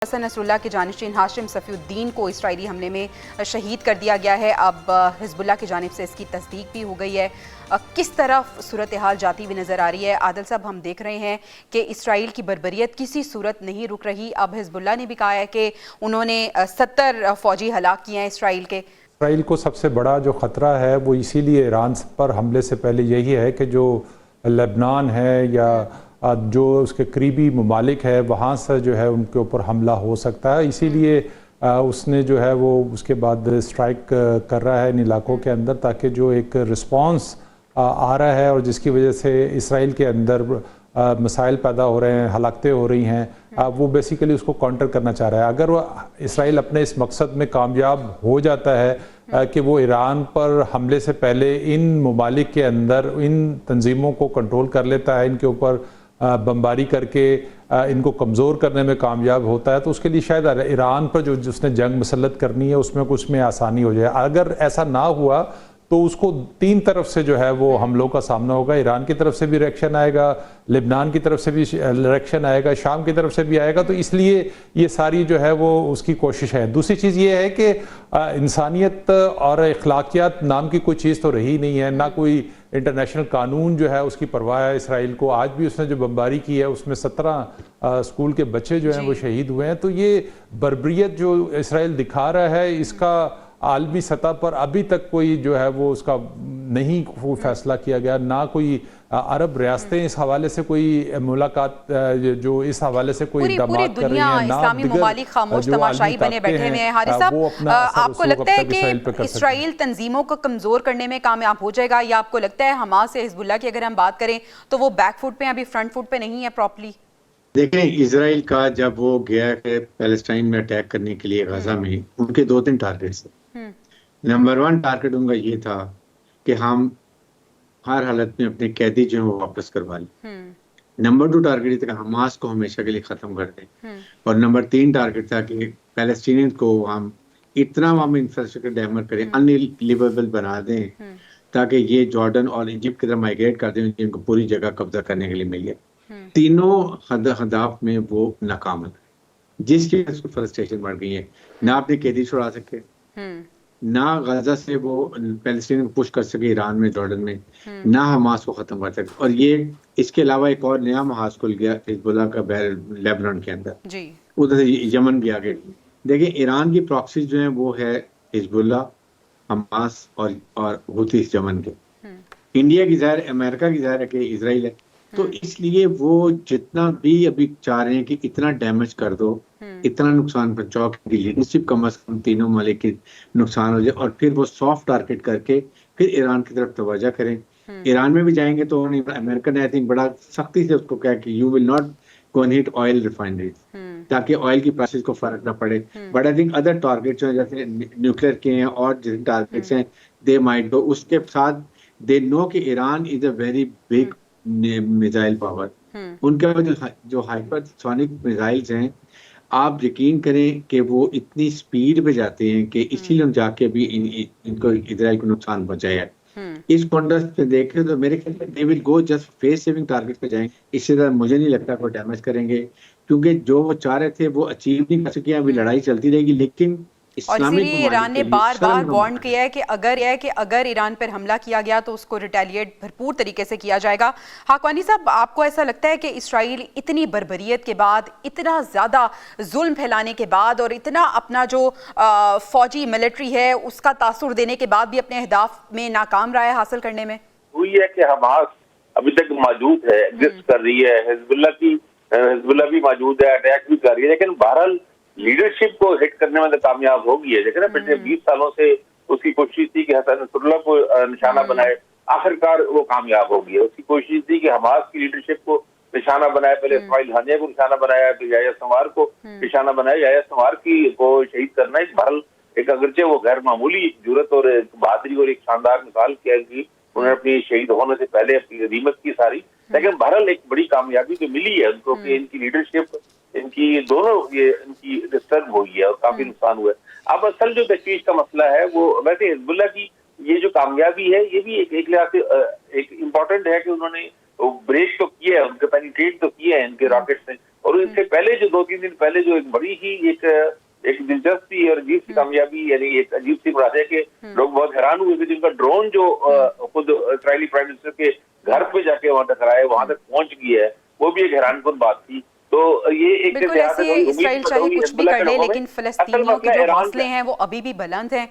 Hasan Nasrallah के जानशीन हाशिम सफ़ीउद्दीन को Israeli हमले में शहीद कर दिया गया है। अब हिज़्बुल्लाह की जानिब से इसकी तस्दीक भी हो गई है। किस तरफ सूरत हाल जाती हुई नज़र आ रही है? आदिल साहब, हम देख रहे हैं कि इसराइल की बर्बरियत किसी सूरत नहीं रुक रही। अब हिज़्बुल्लाह ने भी कहा है कि उन्होंने 70 फ़ौजी हलाक किए हैं इसराइल के। इसराइल को सबसे बड़ा जो ख़तरा है वो इसीलिए ईरान पर हमले से पहले यही है कि जो लेबनान है या जो उसके करीबी ममालिक है वहाँ से जो है उनके ऊपर हमला हो सकता है। इसीलिए उसने जो है वो उसके बाद स्ट्राइक कर रहा है इन इलाकों के अंदर, ताकि जो एक रिस्पांस आ रहा है और जिसकी वजह से इसराइल के अंदर मसाइल पैदा हो रहे हैं, हलाकतें हो रही हैं, वो बेसिकली उसको काउंटर करना चाह रहा है। अगर वो इसराइल अपने इस मकसद में कामयाब हो जाता है कि वो ईरान पर हमले से पहले इन ममालिक के अंदर इन तंजीमों को कंट्रोल कर लेता है, इनके ऊपर बमबारी करके इनको कमज़ोर करने में कामयाब होता है, तो उसके लिए शायद ईरान पर जो उसने जंग मुसल्लत करनी है उसमें कुछ में आसानी हो जाए। अगर ऐसा ना हुआ तो उसको तीन तरफ से जो है वो हमलों का सामना होगा। ईरान की तरफ से भी रिएक्शन आएगा, लेबनान की तरफ से भी रिएक्शन आएगा, शाम की तरफ से भी आएगा। तो इसलिए ये सारी जो है वो उसकी कोशिश है। दूसरी चीज़ ये है कि इंसानियत और अखलाकियात नाम की कोई चीज़ तो रही नहीं है, ना कोई इंटरनेशनल कानून जो है उसकी परवाह है इसराइल को। आज भी उसने जो बमबारी की है उसमें 17 स्कूल के बच्चे जो हैं वो शहीद हुए हैं। तो ये बर्बरियत जो इसराइल दिखा रहा है, इसका आलमी सतह पर अभी तक कोई जो है वो उसका नहीं फैसला किया गया। ना कोई अरब रियासतें इस हवाले से कोई मुलाकात जो इस हवाले से कोई इक़दामात कर रही हैं, ना इस्लामी ममालिक खामोश तमाशाई बने बैठे हुए हैं। हारिस साहब, आपको लगता है कि इसराइल तंजीमों को कमजोर करने में कामयाब हो जाएगा, या आपको लगता है हमास या हिज़्बुल्लाह की अगर हम बात करें तो वो बैक फुट पे, अभी फ्रंट फुट पे नहीं है प्रॉपर्ली? देखें, इजराइल का जब वो गया है पैलेस्टाइन में अटैक करने के लिए गाजा में, उनके 2-3 टारगेट्स थे। नंबर 1 टारगेट उनका ये था कि हम हर हालत में अपने कैदी जो है वो वापस करवा लें। नंबर 2 टारगेट ये था कि हमास को हमेशा के लिए खत्म कर दें। और नंबर 3 टारगेट था कि पैलेस्टीनियन को हम इतना वहां में इंफ्रास्ट्रक्चर डैमेज करें, अनलिवेबल बना दें, ताकि ये जॉर्डन और इजिप्ट की तरफ माइग्रेट कर दें, इनको पूरी जगह कब्जा करने के लिए मिल गया। तीनों हदाफ में वो नाकाम है, जिसकी वजह से फ्रस्ट्रेशन बढ़ गई है। ना अपने कैदी छुड़ा सके, ना गाजा से वो पैलेस्टीन को पुश कर सके ईरान में, जॉर्डन में, ना हमास को खत्म कर सके। और ये इसके अलावा एक और नया महाज खुल गया हिजबुल्लाह का लेबनान के अंदर, उधर से यमन भी आगे। देखिए, ईरान की प्रॉक्सी जो है वो है हिजबुल्लाह, हमास और हुती यमन के। इंडिया की जाहिर, अमेरिका की जाहिर है कि इजराइल है। तो इसलिए वो जितना भी अभी चाह रहे हैं कि इतना डैमेज कर दो, इतना नुकसान पहुंचाओ कि लीडरशिप कम अज कम तीनों ममालिक की नुकसान हो जाए, और फिर वो सॉफ्ट टारगेट करके फिर ईरान की तरफ तवज्जो करें। ईरान में भी जाएंगे तो अमेरिका ने आई थिंक बड़ा सख्ती से उसको कहा कि you will not go and hit oil refineries, ताकि ऑयल की प्राइसेस को फर्क ना पड़े। But I think other targets हैं, जैसे न्यूक्लियर के हैं और जिन टारगेट्स हैं, दे माइट गो। उसके साथ दे नो कि Iran is a very big missile power. उनके जो हाइपरसोनिक मिसाइल्स हैं, आप यकीन करें कि वो इतनी स्पीड पे जाते हैं कि इसीलिए हम जाके भी इनको इजराइल को नुकसान पहुंचाया है। इस कॉन्टेक्स्ट पे देखें तो मेरे ख्याल में they will go just face saving target पे जाएंगे। इससे ज्यादा मुझे नहीं लगता कोई डैमेज करेंगे, क्योंकि जो वो चाह रहे थे वो अचीव नहीं कर सके। अभी लड़ाई चलती रहेगी, लेकिन और इसीलिए ईरान ने बार बार वार्न किया है कि अगर ईरान पर हमला किया गया तो उसको रिटेलिएट भरपूर तरीके से किया जाएगा। हाकवानी साहब, आपको ऐसा लगता है कि इसराइल इतनी बर्बरियत के बाद, इतना ज़्यादा जुल्म फैलाने के बाद और इतना अपना जो फौजी मिलिट्री है उसका तासुर देने के बाद भी अपने अहदाफ में नाकाम रहा है हासिल करने में? हुई है कि हमास अभी तक मौजूद है, एग्जिस्ट कर रही है, हिजबुल्लाह भी मौजूद है, अटैक भी कर रही है, लेकिन बहरहाल लीडरशिप को हिट करने में तो कामयाब हो गई है। देखिए ना, पिछले 20 सालों से उसकी कोशिश थी कि हसन नसरुल्लाह को निशाना बनाए, आखिरकार वो कामयाब हो गई है। उसकी कोशिश थी कि हमास की लीडरशिप को निशाना बनाए, पहले इस्माइल हानिया को निशाना बनाया, फिर याह्या सिंवार को निशाना बनाया। याह्या सिंवार को शहीद करना एक अगरचे वो गैर मामूली जुर्रत और बहादुरी और एक शानदार मिसाल क्या की उन्होंने अपनी शहीद होने से पहले अपनी रीमत की सारी, लेकिन बहरहाल एक बड़ी कामयाबी तो मिली है उनको कि इनकी लीडरशिप, इनकी दोनों ये इनकी डिस्टर्ब हुई है और काफी नुकसान हुआ है। अब असल जो तशवीश का मसला है वो वैसे हिजबुल्लाह की ये जो कामयाबी है ये भी एक लिहाज से एक इम्पोर्टेंट है कि उन्होंने ब्रेक तो किया है, उनके पेनिट्रेट तो किए हैं इनके रॉकेट्स ने, और इससे पहले जो 2-3 दिन पहले जो एक बड़ी ही एक दिलचस्पी और अजीब सी कामयाबी, यानी एक अजीब सी बात है कि लोग बहुत हैरान हुए कि जिनका ड्रोन जो खुद इजरायली प्राइम मिनिस्टर के घर पे जाके वहां टकराया है, वहां तक पहुंच गई है, वो भी एक हैरानकुन बात थी। तो ये एक बिल्कुल ऐसे इजराइल चाहे कुछ भी कर ले, लेकिन फिलिस्तीनियों के जो हौसले हैं वो अभी भी बुलंद हैं।